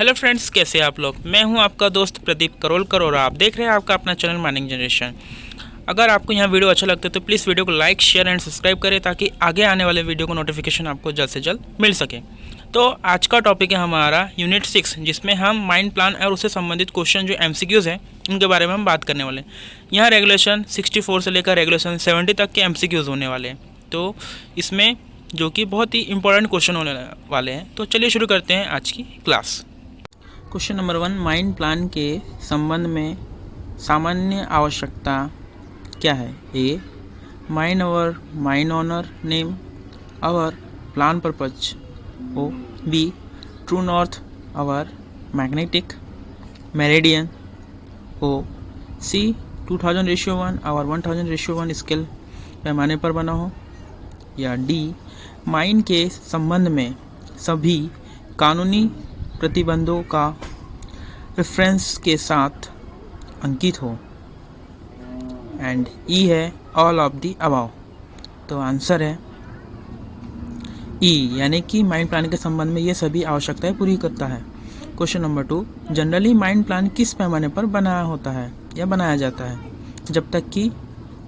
Hello friends, कैसे हैं आप लोग। मैं हूं आपका दोस्त प्रदीप करोलकर और आप देख रहे हैं आपका अपना चैनल माइनिंग जनरेशन। अगर आपको यह वीडियो अच्छा लगता है तो प्लीज़ वीडियो को लाइक, शेयर एंड सब्सक्राइब करें ताकि आगे आने वाले वीडियो को नोटिफिकेशन आपको जल्द से जल्द मिल सके। तो आज का टॉपिक है हमारा यूनिट 6, जिसमें हम माइंड प्लान और उससे संबंधित क्वेश्चन जो MCQs हैं उनके बारे में हम बात करने वाले हैं। यहाँ रेगुलेशन 64 से लेकर रेगुलेशन 70 तक के MCQs होने वाले हैं, तो इसमें जो कि बहुत ही इंपॉर्टेंट क्वेश्चन होने वाले हैं। तो चलिए शुरू करते हैं आज की class. Question number 1, mine plan के संबंध में सामान्य आवश्यकता क्या है। A, mine or mine owner name or plan purpose. Or, B, true north or magnetic meridian. Or, C, 2000:1 or 1000:1 scale पैमाने पर बना हो। या डी, माइंड के संबंध में सभी कानूनी प्रतिबंधों का रेफरेंस के साथ अंकित हो। एंड ई है ऑल ऑफ द अबाव। तो आंसर है ई, यानी कि माइंड प्लान के संबंध में ये सभी आवश्यकताएं पूरी करता है। Question number 2, generally mind plan किस पैमाने पर बनाया होता है या बनाया जाता है जब तक कि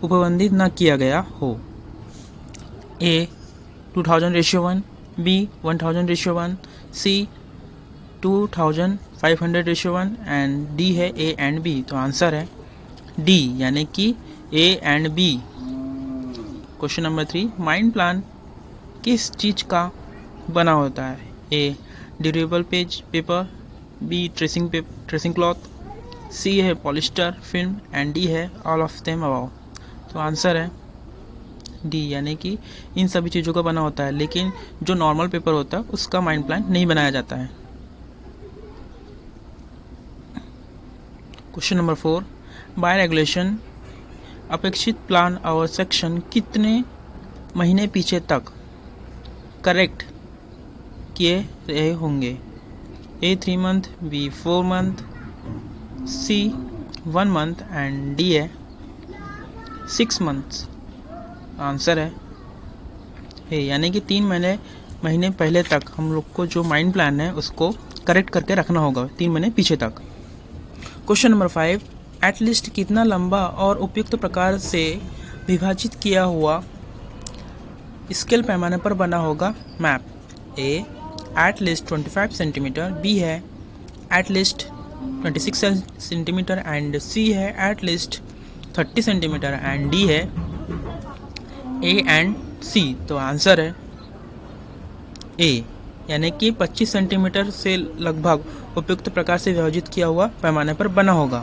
उपबंधित न किया गया हो। A, 2000:1, B, 1000:1, C, 2500:1 and D है ए एंड बी। तो आंसर है डी, यानी कि A and B. Question number 3, mine plan किस चीज़ का बना होता है। A, durable paper, B, tracing cloth, C है पॉलिस्टर फिल्म एंड डी है ऑल ऑफ देम अबाव। तो आंसर है डी, यानी कि इन सभी चीज़ों का बना होता है, लेकिन जो नॉर्मल पेपर होता है उसका माइंड प्लान नहीं बनाया जाता है। क्वेश्चन नंबर 4, बाय रेगुलेशन अपेक्षित प्लान और सेक्शन कितने महीने पीछे तक करेक्ट किए रहे होंगे। A, 3 month, B, 4 month, C, 1 month and D है 6 मंथ्स। आंसर है ए, यानी कि 3 महीने पहले तक हम लोग को जो माइंड प्लान है उसको करेक्ट करके रखना होगा 3 महीने पीछे तक। क्वेश्चन नंबर 5, एटलीस्ट कितना लंबा और उपयुक्त प्रकार से विभाजित किया हुआ स्केल पैमाने पर बना होगा मैप। ए, एटलीस्ट 25 सेंटीमीटर, बी है एटलीस्ट 26 सेंटीमीटर एंड सी है एटलीस्ट 30 सेंटीमीटर एंड डी है ए एंड सी। तो आंसर है ए, यानी कि 25 सेंटीमीटर से लगभग उपयुक्त प्रकार से विभाजित किया हुआ पैमाने पर बना होगा।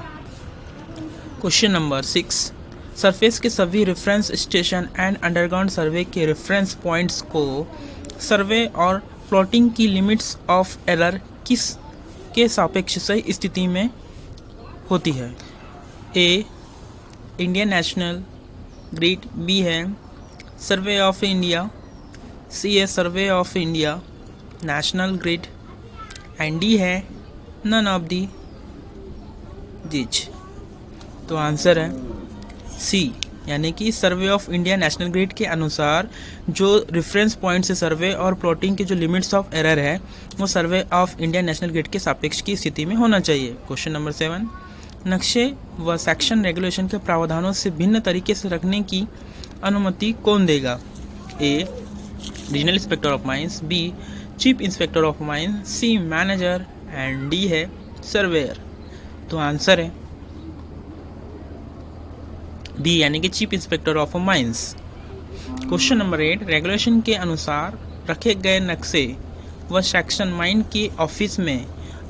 क्वेश्चन नंबर 6, सरफेस के सभी रेफरेंस स्टेशन एंड अंडरग्राउंड सर्वे के रेफरेंस पॉइंट्स को सर्वे और प्लॉटिंग की लिमिट्स ऑफ एरर किस के सापेक्ष सही स्थिति में होती है। ए, इंडियन नेशनल ग्रिड, बी है सर्वे ऑफ इंडिया, सी है survey of India national grid and D है नन ऑफ दी दिज। तो आंसर है सी, यानी कि survey of India national grid के अनुसार जो रेफरेंस पॉइंट से सर्वे और प्लॉटिंग के जो लिमिट्स ऑफ एरर है वो survey of India national grid के सापेक्ष की स्थिति में होना चाहिए। क्वेश्चन नंबर 7, नक्शे व सेक्शन रेगुलेशन के प्रावधानों से भिन्न तरीके से रखने की अनुमति कौन देगा। A, regional inspector of mines, B, chief inspector of mines, C, manager and D है सर्वेयर। तो आंसर है बी, यानी कि chief inspector of mines. Question number 8, regulation के अनुसार रखे गए नक्शे व सेक्शन माइंड के ऑफिस में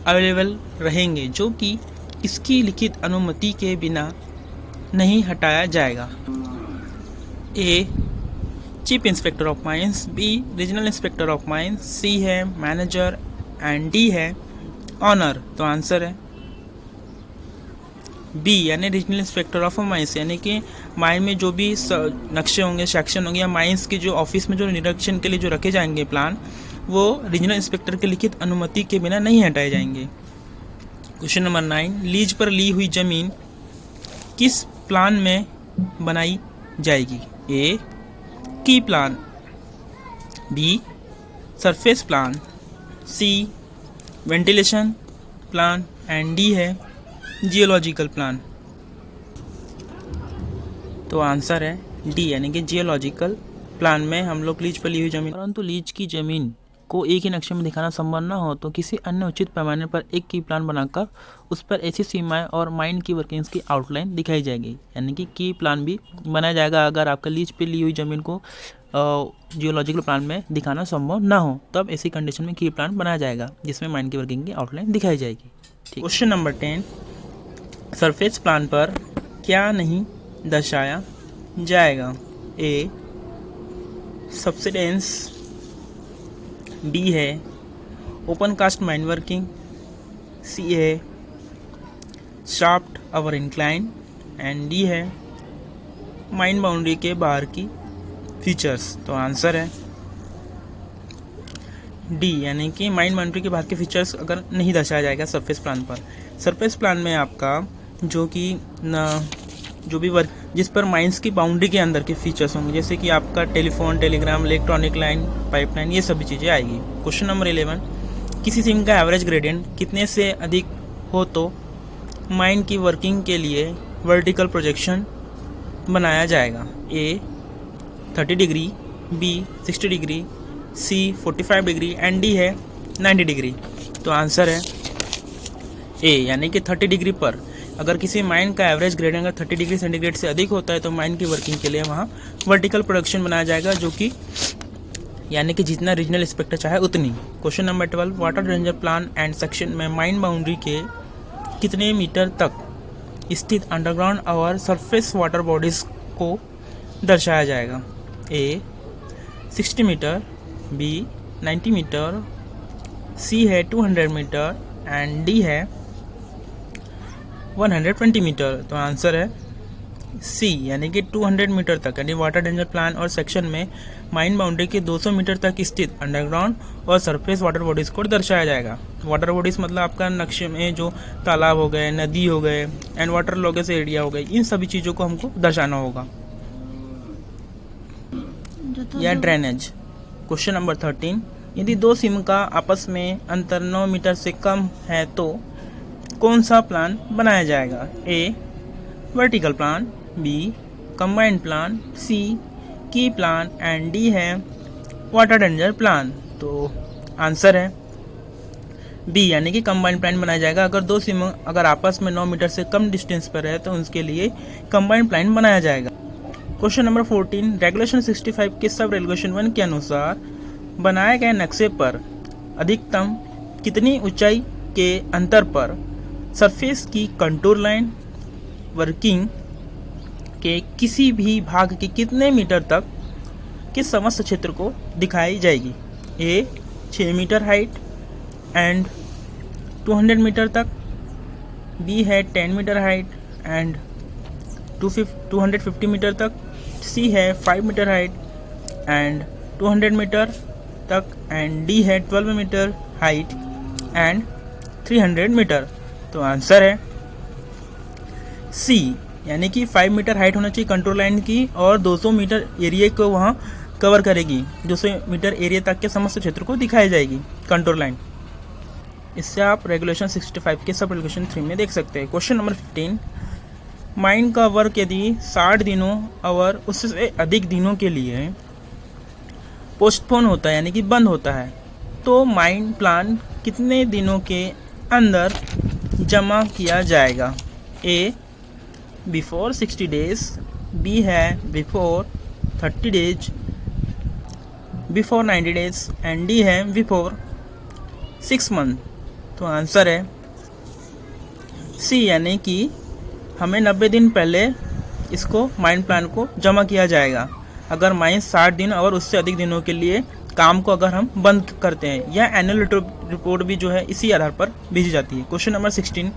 अवेलेबल रहेंगे जो कि इसकी लिखित अनुमति के बिना नहीं हटाया जाएगा। A, chief inspector of mines, B, regional inspector of mines, C है मैनेजर एंड डी है ऑनर। तो आंसर है बी, यानी रीजनल इंस्पेक्टर ऑफ माइंस, यानी कि माइंस में जो भी नक्शे होंगे, सेक्शन होंगे या माइंस के जो ऑफिस में जो निरीक्षण के लिए जो रखे जाएंगे प्लान, वो रीजनल इंस्पेक्टर के लिखित अनुमति के बिना नहीं हटाए जाएंगे। क्वेश्चन नंबर 9, लीज पर ली हुई जमीन किस प्लान में बनाई जाएगी। A, key plan, B, surface plan, C, ventilation plan and D है जियोलॉजिकल प्लान। तो आंसर है डी यानी कि जियोलॉजिकल प्लान में हम लोग लीज पर ली हुई जमीन, परंतु लीज की जमीन को एक ही नक्शे में दिखाना संभव न हो तो किसी अन्य उचित पैमाने पर एक की प्लान बनाकर उस पर ऐसी सीमाएं और माइन की वर्किंग्स की आउटलाइन दिखाई जाएगी। यानी कि की प्लान भी बनाया जाएगा अगर आपका लीज पे ली हुई ज़मीन को जियोलॉजिकल प्लान में दिखाना संभव ना हो, तब ऐसी कंडीशन में की प्लान बनाया जाएगा जिसमें माइन की वर्किंग की आउटलाइन दिखाई जाएगी। ठीक। क्वेश्चन नंबर 10, सरफेस प्लान पर क्या नहीं दर्शाया जाएगा? ए सब्सिडेंस, बी है ओपन कास्ट माइन वर्किंग, सी है shaft our incline and D है माइन बाउंड्री के बाहर की फीचर्स। तो आंसर है डी यानी कि माइन बाउंड्री के बाहर के फीचर्स अगर नहीं दर्शाया जाएगा सरफेस प्लान पर। सरफेस प्लान में आपका जो भी वर्क जिस पर माइंस की बाउंड्री के अंदर के फीचर्स होंगे, जैसे कि आपका telephone, Telegram, electronic line, pipeline, ये सभी चीज़ें आएगी। क्वेश्चन नंबर 11, किसी सिम का एवरेज ग्रेडियंट कितने से अधिक हो तो माइन की वर्किंग के लिए वर्टिकल प्रोजेक्शन बनाया जाएगा? A 30 degree, B 60 degree, C 45 degree and D है 90 डिग्री। तो आंसर है ए यानी कि 30 डिग्री पर अगर किसी माइन का एवरेज ग्रेडियंट अगर 30 डिग्री सेंटीग्रेड से अधिक होता है तो माइन की वर्किंग के लिए वहाँ वर्टिकल प्रोडक्शन बनाया जाएगा, जो कि यानी कि जितना रीजनल इंस्पेक्टर चाहे उतनी। Question number 12, water danger plan and section में माइन बाउंड्री के कितने मीटर तक स्थित अंडरग्राउंड और सरफेस वाटर बॉडीज को दर्शाया जाएगा? ए 60 मीटर, बी 90 मीटर, सी है 200 मीटर एंड डी है 120 मीटर। तो आंसर है सी यानी कि 200 मीटर तक, यानी वाटर रेंजर प्लान और सेक्शन में माइन बाउंड्री के 200 मीटर तक स्थित अंडरग्राउंड और सरफेस वाटर बॉडीज को दर्शाया जाएगा। वाटर बॉडीज मतलब आपका नक्शे में जो तालाब हो गए, नदी हो गए एंड वाटर लॉगेस एरिया हो गए, इन सभी चीज़ों को हमको दर्शाना होगा, या ड्रेनेज। क्वेश्चन नंबर 13, यदि दो सिम का आपस में अंतर 9 मीटर से कम है तो कौन सा प्लान बनाया जाएगा? A vertical plan, B combined plan, C key plan and D है वाटर रेंजर प्लान। तो आंसर है बी यानी कि कंबाइंड प्लान बनाया जाएगा। अगर दो सिम अगर आपस में 9 मीटर से कम डिस्टेंस पर है तो उसके लिए कंबाइंड प्लान बनाया जाएगा। क्वेश्चन नंबर 14, रेगुलेशन 65 के सब रेगुलेशन 1 के अनुसार बनाए गए नक्शे पर अधिकतम कितनी ऊंचाई के अंतर पर सरफेस की कंटूर लाइन वर्किंग के किसी भी भाग के कितने मीटर तक किस समस्त क्षेत्र को दिखाई जाएगी? ए 6 मीटर हाइट एंड 200 मीटर तक, बी है 10 मीटर हाइट एंड 250 मीटर तक, सी है 5 मीटर हाइट एंड 200 मीटर तक एंड डी है 12 मीटर हाइट एंड 300 मीटर। तो आंसर है सी यानी कि 5 मीटर हाइट होना चाहिए कंट्रोल लाइन की और 200 मीटर एरिया को वहाँ कवर करेगी, 200 मीटर एरिया तक के समस्त क्षेत्र को दिखाई जाएगी कंट्रोल लाइन। इससे आप रेगुलेशन 65 के सब रेगुलेशन 3 में देख सकते हैं। क्वेश्चन नंबर 15, माइन का वर्क यदि 60 दिनों और उससे अधिक दिनों के लिए पोस्टपोन होता है यानी कि बंद होता है तो माइन प्लान कितने दिनों के अंदर जमा किया जाएगा? ए बिफोर 60 डेज, बी है before 30 days, before 90 days and D है बिफोर 6 मंथ। तो आंसर है सी यानी कि हमें 90 दिन पहले इसको माइन प्लान को जमा किया जाएगा अगर माइन 60 दिन और उससे अधिक दिनों के लिए काम को अगर हम बंद करते हैं, या एनुअल रिपोर्ट भी जो है इसी आधार पर भेजी जाती है। क्वेश्चन नंबर 16,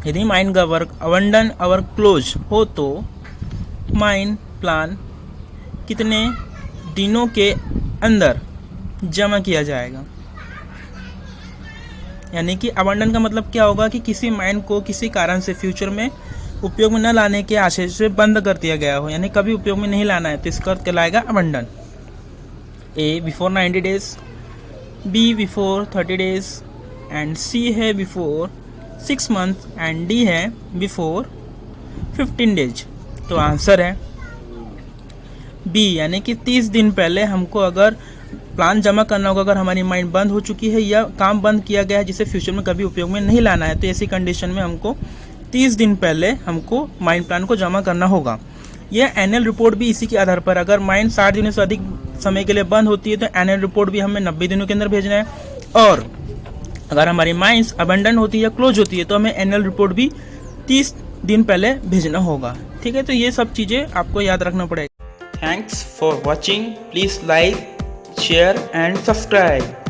यदि माइन का वर्क अबंडन और क्लोज हो तो माइन प्लान कितने दिनों के अंदर जमा किया जाएगा? यानी कि अबंडन का मतलब क्या होगा कि किसी माइन को किसी कारण से फ्यूचर में उपयोग में न लाने के आशय से बंद कर दिया गया हो, यानी कभी उपयोग में नहीं लाना है तो इसका कहलाएगा abandon. A before 90 days, B before 30 days, and C है बिफोर 6 मंथ एंड डी है बिफोर 15 डेज। तो आंसर है बी, यानी कि 30 दिन पहले हमको अगर प्लान जमा करना होगा, अगर हमारी माइंड बंद हो चुकी है या काम बंद किया गया है जिसे फ्यूचर में कभी उपयोग में नहीं लाना है, तो ऐसी कंडीशन में हमको 30 दिन पहले हमको माइंड प्लान को जमा करना होगा। यह एनुअल रिपोर्ट भी इसी के आधार पर, अगर माइंड 60 दिनों से अधिक समय के लिए बंद होती है तो एनुअल रिपोर्ट भी हमें 90 दिनों के अंदर भेजना है, और अगर हमारी माइंड्स अबेंडन होती है या क्लोज होती है तो हमें एनुअल रिपोर्ट भी 30 दिन पहले भेजना होगा। ठीक है, तो ये सब चीज़ें आपको याद रखना पड़ेगा। Thanks for watching, please like, share and subscribe.